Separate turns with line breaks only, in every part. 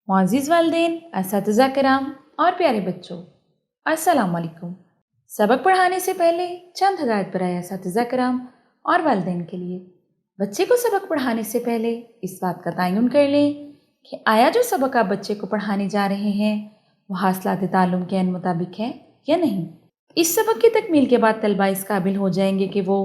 معزز والدین، اساتذہ کرام اور پیارے بچوں، السلام علیکم۔ سبق پڑھانے سے پہلے چند ہدایت برائے اساتذہ کرام اور والدین کے لیے۔ بچے کو سبق پڑھانے سے پہلے اس بات کا تعین کر لیں کہ آیا جو سبق آپ بچے کو پڑھانے جا رہے ہیں وہ حاصلات تعلم کے عین مطابق ہے یا نہیں۔ اس سبق کی تکمیل کے بعد طلبہ اس قابل ہو جائیں گے کہ وہ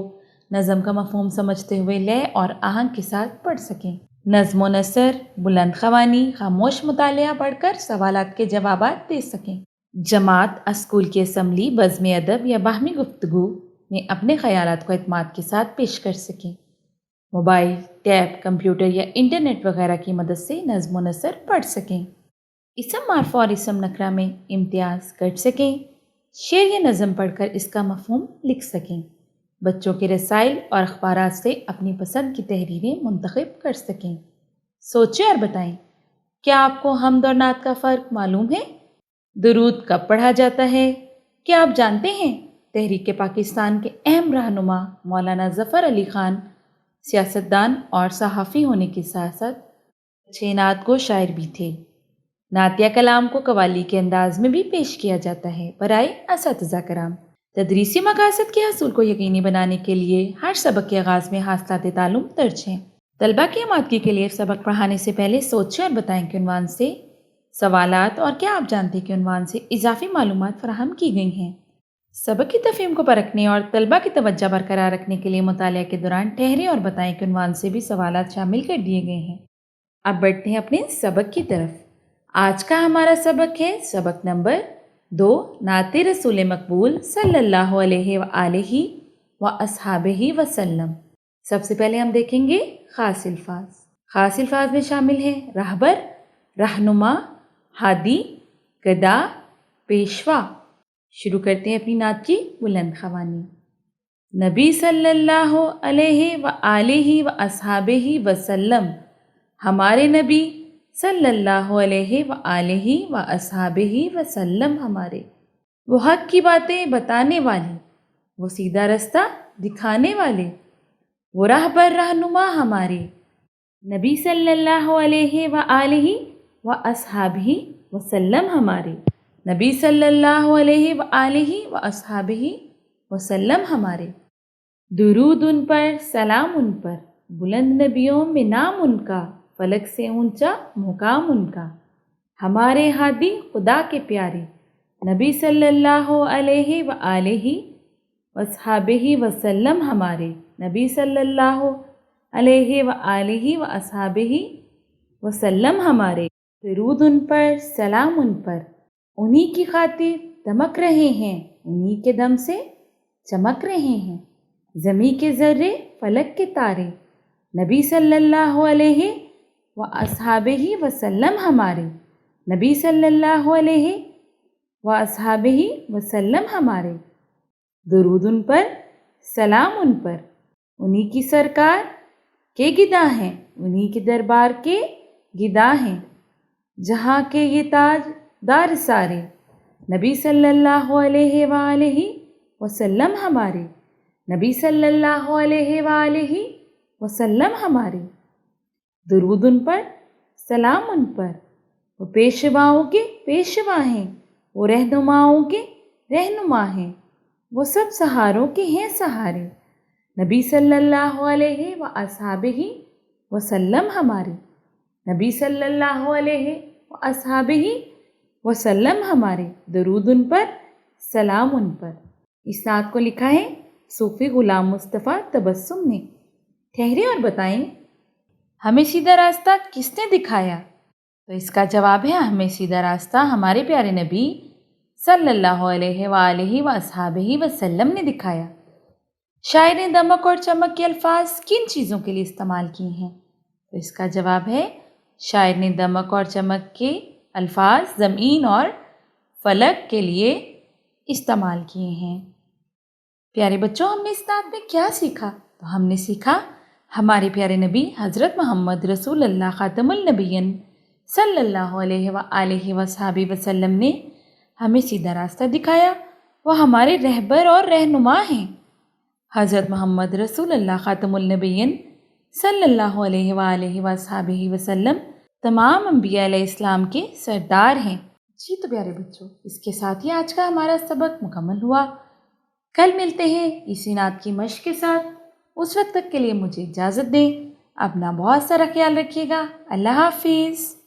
نظم کا مفہوم سمجھتے ہوئے لے اور آہنگ کے ساتھ پڑھ سکیں۔ نظم و نثر، بلند خوانی، خاموش مطالعہ پڑھ کر سوالات کے جوابات دے سکیں۔ جماعت، اسکول کی اسمبلی، بزم ادب یا باہمی گفتگو میں اپنے خیالات کو اعتماد کے ساتھ پیش کر سکیں۔ موبائل، ٹیب، کمپیوٹر یا انٹرنیٹ وغیرہ کی مدد سے نظم و نثر پڑھ سکیں۔ اسم معرفہ اور اسم نکرہ میں امتیاز کر سکیں۔ شعر یا نظم پڑھ کر اس کا مفہوم لکھ سکیں۔ بچوں کے رسائل اور اخبارات سے اپنی پسند کی تحریریں منتخب کر سکیں۔ سوچیں اور بتائیں، کیا آپ کو حمد اور نعت کا فرق معلوم ہے؟ درود کب پڑھا جاتا ہے؟ کیا آپ جانتے ہیں تحریک پاکستان کے اہم رہنما مولانا ظفر علی خان سیاستدان اور صحافی ہونے کے ساتھ ساتھ اچھے نعت گو شاعر بھی تھے۔ نعتیہ کلام کو قوالی کے انداز میں بھی پیش کیا جاتا ہے۔ برائے اساتذہ کرام، تدریسی مقاصد کے حصول کو یقینی بنانے کے لیے ہر سبق کے آغاز میں حاصلات تعلم درج ہیں۔ طلبہ کی آمادگی کے لیے سبق پڑھانے سے پہلے سوچیں اور بتائیں کہ عنوان سے سوالات اور کیا آپ جانتے ہیں کہ عنوان سے اضافی معلومات فراہم کی گئی ہیں۔ سبق کی تفہیم کو پرکھنے اور طلبہ کی توجہ برقرار رکھنے کے لیے مطالعہ کے دوران ٹھہریں اور بتائیں کہ عنوان سے بھی سوالات شامل کر دیے گئے ہیں۔ اب بڑھتے ہیں اپنے سبق کی طرف۔ آج کا ہمارا سبق ہے سبق نمبر 2، نعت رسول مقبول صلی اللہ علیہ وآلہ واصحابہ وسلم۔ سب سے پہلے ہم دیکھیں گے خاص الفاظ۔ خاص الفاظ میں شامل ہیں راہبر، رہنما، ہادی، گدا، پیشوا۔ شروع کرتے ہیں اپنی نعت کی بلند خوانی۔ نبی صلی اللہ علیہ وآلہ واصحابہ وسلم، ہمارے نبی صلی اللہ علیہ وآلہ واصحابہ وسلم ہمارے، وہ حق کی باتیں بتانے والے، وہ سیدھا رستہ دکھانے والے، وہ راہبر رہنما ہمارے۔ نبی صلی اللہ علیہ وآلہ واصحابہ وسلم ہمارے، نبی صلی اللہ علیہ وآلہ واصحابہ وسلم ہمارے۔ درود ان پر، سلام ان پر، بلند نبیوں میں نام ان کا، فلک سے اونچا مقام ان کا۔ ہمارے ہادی خدا کے پیارے، نبی صلی اللہ علیہ وآلہ واصحابہ وسلم ہمارے، نبی صلی اللہ علیہ وآلہ واصحابہ وسلم ہمارے۔ درود ان پر، سلام ان پر، انہی کی خاطر دمک رہے ہیں، انہی کے دم سے چمک رہے ہیں، زمیں کے ذرے فلک کے تارے، نبی صلی اللہ علیہ واصحابہ وسلم ہمارے، نبی صلی اللہ علیہ واصحابہ وسلم ہمارے۔ درود ان پر، سلام ان پر، انہی کی سرکار کے گدا ہیں، انہی کے دربار کے گدا ہیں، جہاں کے یہ تاج دار سارے، نبی صلی اللہ علیہ وآلہ وسلم ہمارے، نبی صلی اللہ علیہ وآلہ وسلم ہمارے۔ درود ان پر، سلام ان پر، وہ پیشواؤں کے پیشوا ہیں، وہ رہنماؤں کے رہنما ہیں، وہ سب سہاروں کے ہیں سہارے، نبی صلی اللہ علیہ واصحابہ وسلم ہمارے، نبی صلی اللہ علیہ واصحابہ وسلم ہمارے۔ درود ان پر، سلام ان پر۔ اس نعت کو لکھا ہے صوفی غلام مصطفیٰ تبسم نے۔ ٹھہرے اور بتائیں، ہمیں سیدھا راستہ کس نے دکھایا؟ تو اس کا جواب ہے ہمیں سیدھا راستہ ہمارے پیارے نبی صلی اللہ علیہ وآلہ واصحابہ وسلم نے دکھایا۔ شاعر نے دمک اور چمک کے الفاظ کن چیزوں کے لیے استعمال کیے ہیں؟ تو اس کا جواب ہے شاعر نے دمک اور چمک کے الفاظ زمین اور فلک کے لیے استعمال کیے ہیں۔ پیارے بچوں، ہم نے اس نعت میں کیا سیکھا؟ تو ہم نے سیکھا ہمارے پیارے نبی حضرت محمد رسول اللہ خاتم النبیین صلی اللہ علیہ وآلہ وصحبہ وسلم نے ہمیں سیدھا راستہ دکھایا وہ ہمارے رہبر اور رہنما ہیں۔ حضرت محمد رسول اللہ خاتم النبیین صلی اللہ علیہ وآلہ وصحبہ وسلم تمام انبیاء علیہ السلام کے سردار ہیں۔ جی تو پیارے بچوں، اس کے ساتھ ہی آج کا ہمارا سبق مکمل ہوا۔ کل ملتے ہیں اسی نعت کی مشق کے ساتھ۔ اس وقت تک کے لیے مجھے اجازت دیں۔ اپنا بہت سارا خیال رکھیے گا۔ اللہ حافظ۔